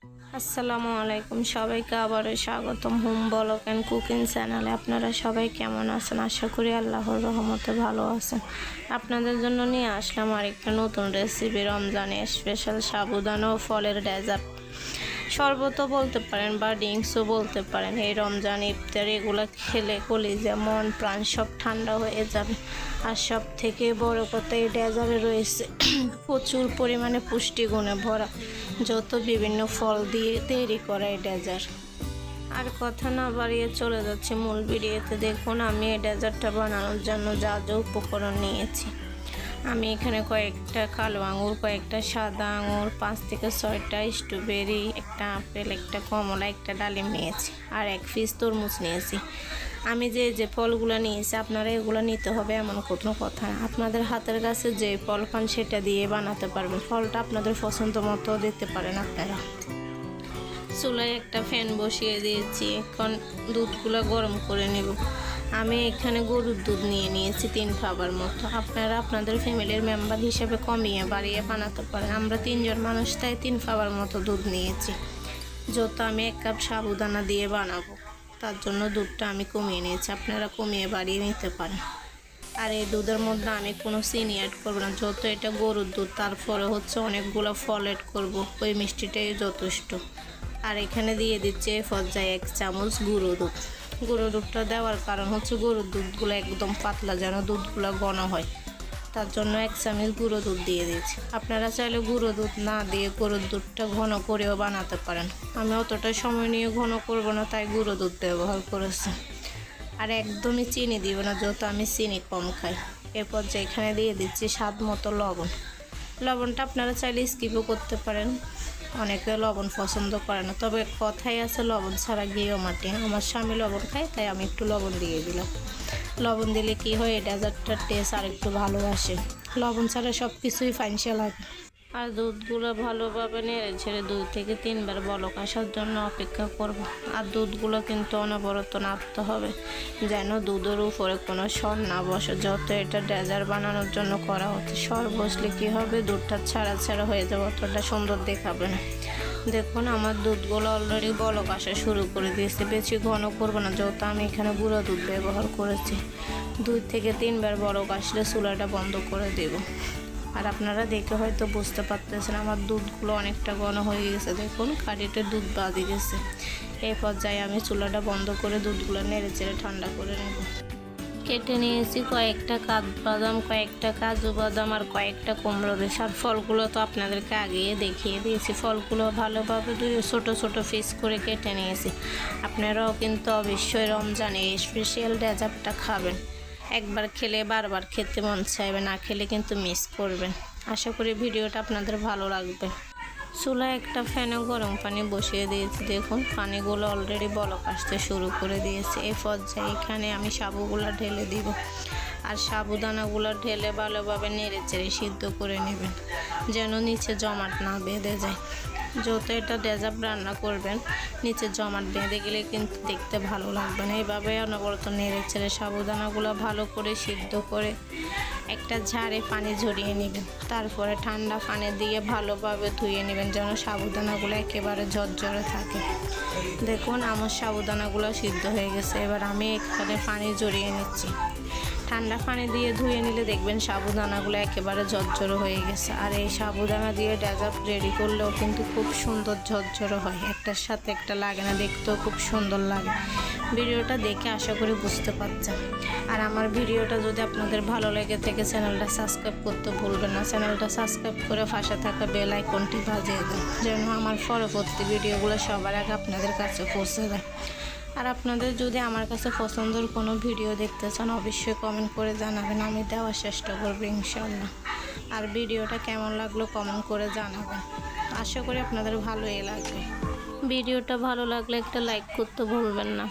আসসালামু আলাইকুম, সবাইকে আবারও স্বাগতম হোম ব্লগ অ্যান্ড কুকিং চ্যানেলে। আপনারা সবাই কেমন আছেন? আশা করি আল্লাহর রহমতে ভালো আছেন। আপনাদের জন্য নিয়ে আসলাম আরেকটা নতুন রেসিপি, রমজানে স্পেশাল সাবুদানা ও ফলের ডেজার্ট। শরবতও বলতে পারেন বা ড্রিঙ্কসও বলতে পারেন। এই রমজান ইফতার এগুলো খেলে কলিজা মন প্রাণ সব ঠান্ডা হয়ে যাবে। আর সব থেকে বড় কথা, এই ডেজার্টে রয়েছে প্রচুর পরিমাণে পুষ্টিগুণে ভরা যত বিভিন্ন ফল দিয়ে তৈরি করা এই ডেজার্ট। আর কথা না বাড়িয়ে চলে যাচ্ছে মূল ভিডিওতে। দেখুন আমি এই ডেজার্টটা বানানোর জন্য যা যা উপকরণ নিয়েছি। আমি এখানে কয়েকটা কালো আঙুর, কয়েকটা সাদা আঙুর, 5 থেকে 6টা স্ট্রবেরি, একটা আপেল, একটা কমলা, একটা ডালিম নিয়েছি আর 1 পিস তরমুজ নিয়েছি। আমি যে ফলগুলো নিয়েছি আপনারা এগুলো নিতে হবে এমন কোনো কথা না। আপনাদের হাতের কাছে যে ফল পান সেটা দিয়ে বানাতে পারবেন। ফলটা আপনাদের পছন্দ মতো দিতে পারেন আপনারা। চুলায় একটা ফ্যান বসিয়ে দিয়েছি, এখন দুধগুলো গরম করে নেব। আমি এখানে গরুর দুধ নিয়েছি 3 কাপের মতো। আপনারা আপনাদের ফ্যামিলির মেম্বার হিসেবে কমিয়ে বাড়িয়ে বানাতে পারেন। আমরা 3 জন মানুষ, তাই 3 কাপের মতো দুধ নিয়েছি। যত আমি 1 কাপ সাবুদানা দিয়ে বানাবো, তার জন্য দুধটা আমি কমিয়ে নিয়েছি। আপনারা কমিয়ে বাড়িয়ে নিতে পারেন। আর এই দুধের মধ্যে আমি কোনো চিনি অ্যাড করবো না, যত এটা গরুর দুধ তারপরে অনেকগুলো ফল অ্যাড করবো, ওই মিষ্টিটাই যথেষ্ট। আর এখানে দিয়ে দিচ্ছে পর্যায়ে 1 চামচ গুঁড়ো দুধ। গুঁড়ো দুধটা দেওয়ার কারণ গরুর দুধগুলো একদম পাতলা, যেন দুধগুলো ঘন হয়, তার জন্য 1 চামচ গুঁড়ো দুধ দিয়ে দিয়েছি। আপনারা চাইলে গুঁড়ো দুধ না দিয়ে গরুর দুধটা ঘন করেও বানাতে পারেন। আমি অতটা সময় নিয়ে ঘন করব না, তাই গুঁড়ো দুধ ব্যবহার করেছি। আর একদমই চিনি দিব না, যত আমি চিনি কম খাই। এরপর যে এখানে দিয়ে দিচ্ছি স্বাদ মতো লবণ। লবণটা আপনারা চাইলে স্কিপও করতে পারেন, অনেকে লবণ পছন্দ করে না, তবে কথাই আছে লবণ ছাড়া গিয়েও মাটি। আমার স্বামী লবণ খায়, তাই আমি একটু লবণ দিয়ে দিলাম। লবণ দিলে কি হয়, এই ডেজার্টটার টেস্ট আর একটু ভালো আসে। লবণ ছাড়া সব কিছুই ফাইনসা লাগে। আর দুধগুলো ভালোভাবে নেড়ে ছেড়ে 2 থেকে 3 বার বলক আসার জন্য অপেক্ষা করব। আর দুধগুলো কিন্তু অনবরত নাড়তে হবে, যেন দুধের উপরে কোনো সর না বসে। যত এটা ডেজার্ট বানানোর জন্য করা হচ্ছে, সর বসলে কী হবে, দুধটা ছাড়া ছাড়া হয়ে যাবে, অতটা সুন্দর দেখাবে না। দেখুন আমার দুধগুলো অলরেডি বলক আসা শুরু করে দিয়েছে। বেশি ঘন করবো না, যেহেতু আমি এখানে গুঁড়ো দুধ ব্যবহার করেছি। 2 থেকে 3 বার বলক আসলে চুলাটা বন্ধ করে দেব। আর আপনারা দেখে হয়তো বুঝতে পারতেছেন আমার দুধগুলো অনেকটা ঘন হয়ে গেছে। দেখুন কাঠিতে দুধ বাঁধে গেছে। এই পর্যায়ে আমি চুলাটা বন্ধ করে দুধগুলো নেড়ে চেড়ে ঠান্ডা করে নেব। কেটে নিয়েছি কয়েকটা কাঠবাদাম, কয়েকটা কাজু বাদাম আর কয়েকটা কুমড়ো বিষ। আর ফলগুলো তো আপনাদেরকে আগেই দেখিয়ে দিয়েছি। ফলগুলো ভালোভাবে ছোট ছোট পিস করে কেটে নিয়েছি। আপনারাও কিন্তু অবশ্যই রমজানে স্পেশাল ডেজার্টটা খাবেন। একবার খেলে বারবার খেতে মন চাইবে, না খেলে কিন্তু মিস করবেন। আশা করি ভিডিওটা আপনাদের ভালো লাগবে। চুলায় একটা ফ্যানে গরম পানি বসিয়ে দিয়েছি। দেখুন পানিগুলো অলরেডি বলক আসতে শুরু করে দিয়েছে। এই পর্যায়ে এখানে আমি সাবুগুলো ঢেলে দিব। আর সাবুদানাগুলো ঢেলে ভালোভাবে নেড়ে চেড়ে সিদ্ধ করে নেবেন, যেন নিচে জমাট না বেঁধে যায়। যত এটা ডেজার্ট রান্না করবেন, নিচে জমাট বেঁধে গেলে কিন্তু দেখতে ভালো লাগবে না। এইভাবে অনবরত নেড়ে চেড়ে সাবুদানাগুলো ভালো করে সিদ্ধ করে একটা ঝাড়ে পানি ঝরিয়ে নেবেন। তারপরে ঠান্ডা পানি দিয়ে ভালোভাবে ধুয়ে নেবেন, যেন সাবুদানাগুলো একেবারে ঝরঝরে থাকে। দেখুন আমার সাবুদানাগুলো সিদ্ধ হয়ে গেছে। এবার আমি এখানে পানি ঝরিয়ে নিচ্ছি। ঠান্ডা পানি দিয়ে ধুয়ে নিলে দেখবেন সাবুদানাগুলো একেবারে ঝরঝরে হয়ে গেছে। আর এই সাবুদানা দিয়ে ডেজার্ট রেডি করলেও কিন্তু খুব সুন্দর ঝরঝরে হয়, একটার সাথে একটা লাগে না, দেখতেও খুব সুন্দর লাগে। ভিডিওটা দেখে আশা করি বুঝতে পারছেন। আর আমার ভিডিওটা যদি আপনাদের ভালো লেগে থাকে, চ্যানেলটা সাবস্ক্রাইব করতে ভুলবেন না। চ্যানেলটা সাবস্ক্রাইব করে পাশে থাকা বেল আইকনটি বাজিয়ে দেন, যেন আমার পরবর্তী ভিডিওগুলো সবার আগে আপনাদের কাছে পৌঁছে যায়। আর আপনাদের যদি আমার কাছে পছন্দের কোনো ভিডিও দেখতে চান, অবশ্যই কমেন্ট করে জানাবেন, আমি দেওয়ার চেষ্টা করবো ইনশাআল্লাহ। আর ভিডিওটা কেমন লাগলো কমেন্ট করে জানাবেন। আশা করি আপনাদের ভালোই লাগবে। ভিডিওটা ভালো লাগলে একটা লাইক করতে ভুলবেন না।